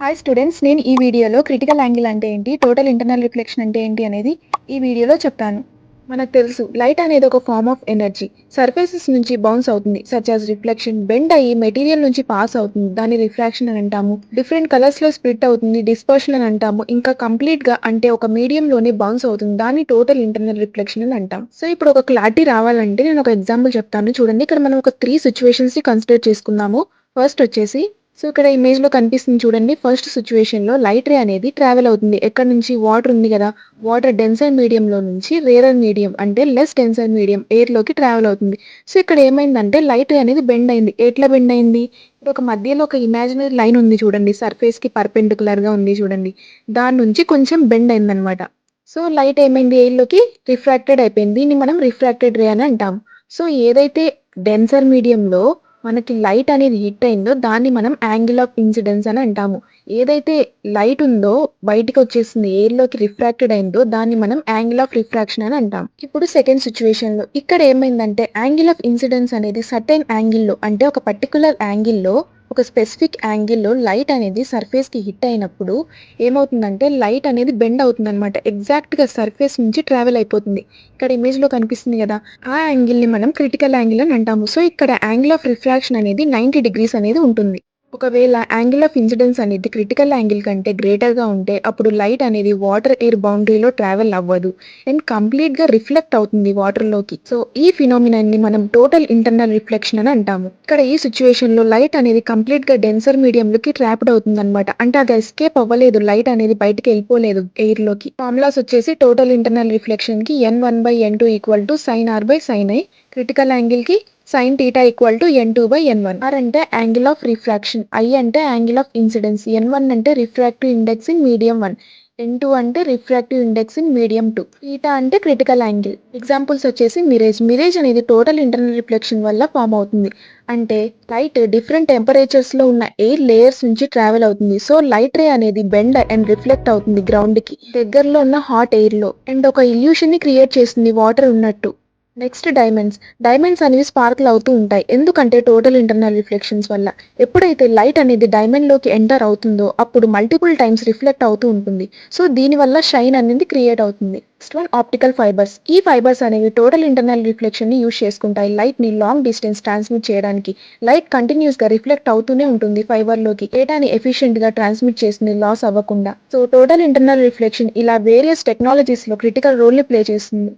Hi students, నేను ఈ వీడియోలో క్రిటికల్ యాంగిల్ అంటే ఏంటి, టోటల్ ఇంటర్నల్ రిఫ్లెక్షన్ అంటే ఏంటి అనేది ఈ వీడియోలో చెప్తాను. మనకు తెలుసు లైట్ అనేది ఒక ఫార్మ్ ఆఫ్ ఎనర్జీ. సర్ఫేసెస్ నుంచి బౌన్స్ అవుతుంది, సచ్ యాజ్ రిఫ్లెక్షన్. బెండ్ అయ్యి మెటీరియల్ నుంచి పాస్ అవుతుంది, దాన్ని రిఫ్రాక్షన్ అని అంటాము. డిఫరెంట్ కలర్స్ లో స్ప్లిట్ అవుతుంది, డిస్పర్షన్ అని అంటాము. ఇంకా కంప్లీట్ గా అంటే ఒక మీడియం లోనే బౌన్స్ అవుతుంది, దాన్ని టోటల్ ఇంటర్నల్ రిఫ్లెక్షన్ అని అంటాం. సో ఇప్పుడు ఒక క్లారిటీ రావాలంటే నేను ఒక ఎగ్జాంపుల్ చెప్తాను చూడండి. ఇక్కడ మనం ఒక 3 సిచ్యువేషన్స్ ని కన్సిడర్ చేసుకుందాము. ఫస్ట్ వచ్చేసి ఇక్కడ ఇమేజ్ లో కనిపిస్తుంది చూడండి. ఫస్ట్ సిచ్యువేషన్ లో లైట్ రే అనేది ట్రావెల్ అవుతుంది. ఎక్కడ నుంచి? వాటర్ ఉంది కదా, వాటర్ డెన్సర్ మీడియం లో నుంచి రేరర్ మీడియం అంటే లెస్ డెన్సర్ మీడియం ఎయిర్ లోకి ట్రావెల్ అవుతుంది. సో ఇక్కడ ఏమైందంటే లైట్ రే అనేది బెండ్ అయింది. ఎట్లా బెండ్ అయింది? ఇప్పుడు ఒక మధ్యలో ఒక ఇమాజినరీ లైన్ ఉంది చూడండి, సర్ఫేస్ కి పర్పెండికులర్ గా ఉంది చూడండి. దాని నుంచి కొంచెం బెండ్ అయింది అనమాట. సో లైట్ ఏమైంది? ఎయిర్ లోకి రిఫ్రాక్టెడ్ అయిపోయింది. దీన్ని మనం రిఫ్రాక్టెడ్ రే అని అంటాం. సో ఏదైతే డెన్సర్ మీడియంలో మనకి లైట్ అనేది హిట్ అయిందో దాన్ని మనం యాంగిల్ ఆఫ్ ఇన్సిడెన్స్ అని అంటాము. ఏదైతే లైట్ ఉందో బయటికి వచ్చేసింది, ఎయిర్ లోకి రిఫ్రాక్టెడ్ అయిందో దాన్ని మనం యాంగిల్ ఆఫ్ రిఫ్రాక్షన్ అని అంటాం. ఇప్పుడు సెకండ్ సిచ్యువేషన్ లో ఇక్కడ ఏమైందంటే యాంగిల్ ఆఫ్ ఇన్సిడెన్స్ అనేది సర్టెన్ యాంగిల్లో అంటే ఒక పర్టికులర్ యాంగిల్లో ఒక స్పెసిఫిక్ యాంగిల్లో లైట్ అనేది సర్ఫేస్ కి హిట్ అయినప్పుడు ఏమవుతుందంటే లైట్ అనేది బెండ్ అవుతుంది అనమాట. ఎగ్జాక్ట్ గా సర్ఫేస్ నుంచి ట్రావెల్ అయిపోతుంది. ఇక్కడ ఇమేజ్ లో కనిపిస్తుంది కదా, ఆ యాంగిల్ ని మనం క్రిటికల్ యాంగిల్ అని అంటాము. సో ఇక్కడ యాంగిల్ ఆఫ్ రిఫ్రాక్షన్ అనేది 90 డిగ్రీస్ అనేది ఉంటుంది. ఒకవేళ యాంగిల్ ఆఫ్ ఇన్సిడెన్స్ అనేది క్రిటికల్ యాంగిల్ కంటే గ్రేటర్ గా ఉంటే అప్పుడు లైట్ అనేది వాటర్ ఎయిర్ బౌండరీలో ట్రావెల్ అవ్వదు అండ్ కంప్లీట్ గా రిఫ్లెక్ట్ అవుతుంది వాటర్ లోకి. సో ఈ ఫినామినన్ ని మనం టోటల్ ఇంటర్నల్ రిఫ్లెక్షన్ అని అంటాము. ఇక్కడ ఈ సిచ్యువేషన్ లో లైట్ అనేది కంప్లీట్ గా డెన్సర్ మీడియం లోకి ట్రాప్డ్ అవుతుంది అనమాట. అంటే అది ఎస్కేప్ అవ్వలేదు, లైట్ అనేది బయటకి వెళ్ళిపోలేదు ఎయిర్ లోకి. ఫార్ములాస్ వచ్చేసి టోటల్ ఇంటర్నల్ రిఫ్లెక్షన్ కి n1/n2 equal to sin r/sin i, critical angle కి sin θ equal to n2/n1. r అంటే యాంగిల్ ఆఫ్ రిఫ్రాక్షన్, i అంటే యాంగిల్ ఆఫ్ ఇన్సిడెన్స్, n1 అంటే refractive index in medium 1, n2 అంటే refractive index in medium 2, θ అంటే critical angle. Examples వచ్చేసి Mirage అనేది total internal reflection వల్ల form అవుతుంది. అంటే లైట్ డిఫరెంట్ టెంపరేచర్స్ లో ఉన్న ఎయిర్ లేయర్స్ నుంచి ట్రావెల్ అవుతుంది. సో లైట్ రే అనేది బెండ్ అండ్ రిఫ్లెక్ట్ అవుతుంది గ్రౌండ్ కి దగ్గరలో ఉన్న హాట్ ఎయిర్ లో అండ్ ఒక ఇల్యూషన్ ని క్రియేట్ చేస్తుంది వాటర్ ఉన్నట్టు. నెక్స్ట్ డైమండ్స్ అనేవి స్పార్కిల్ అవుతూ ఉంటాయి, ఎందుకంటే టోటల్ ఇంటర్నల్ రిఫ్లెక్షన్స్ వల్ల. ఎప్పుడైతే లైట్ అనేది డైమండ్ లోకి ఎంటర్ అవుతుందో అప్పుడు మల్టిపుల్ టైమ్స్ రిఫ్లెక్ట్ అవుతూ ఉంటుంది. సో దీని వల్ల షైన్ అనేది క్రియేట్ అవుతుంది. Next one optical fibres. ఈ ఫైబర్స్ అనేవి టోటల్ ఇంటర్నల్ రిఫ్లెక్షన్ ని యూజ్ చేసుకుంటాయి లైట్ ని లాంగ్ డిస్టెన్స్ ట్రాన్స్మిట్ చేయడానికి. లైట్ కంటిన్యూస్ గా రిఫ్లెక్ట్ అవుతూనే ఉంటుంది ఫైబర్ లోకి, డేటాని ఎఫిషియెంట్ గా ట్రాన్స్మిట్ చేస్తుంది లాస్ అవ్వకుండా. సో టోటల్ ఇంటర్నల్ రిఫ్లెక్షన్ ఇలా వేరియస్ టెక్నాలజీస్ లో క్రిటికల్ రోల్ ని ప్లే చేస్తుంది.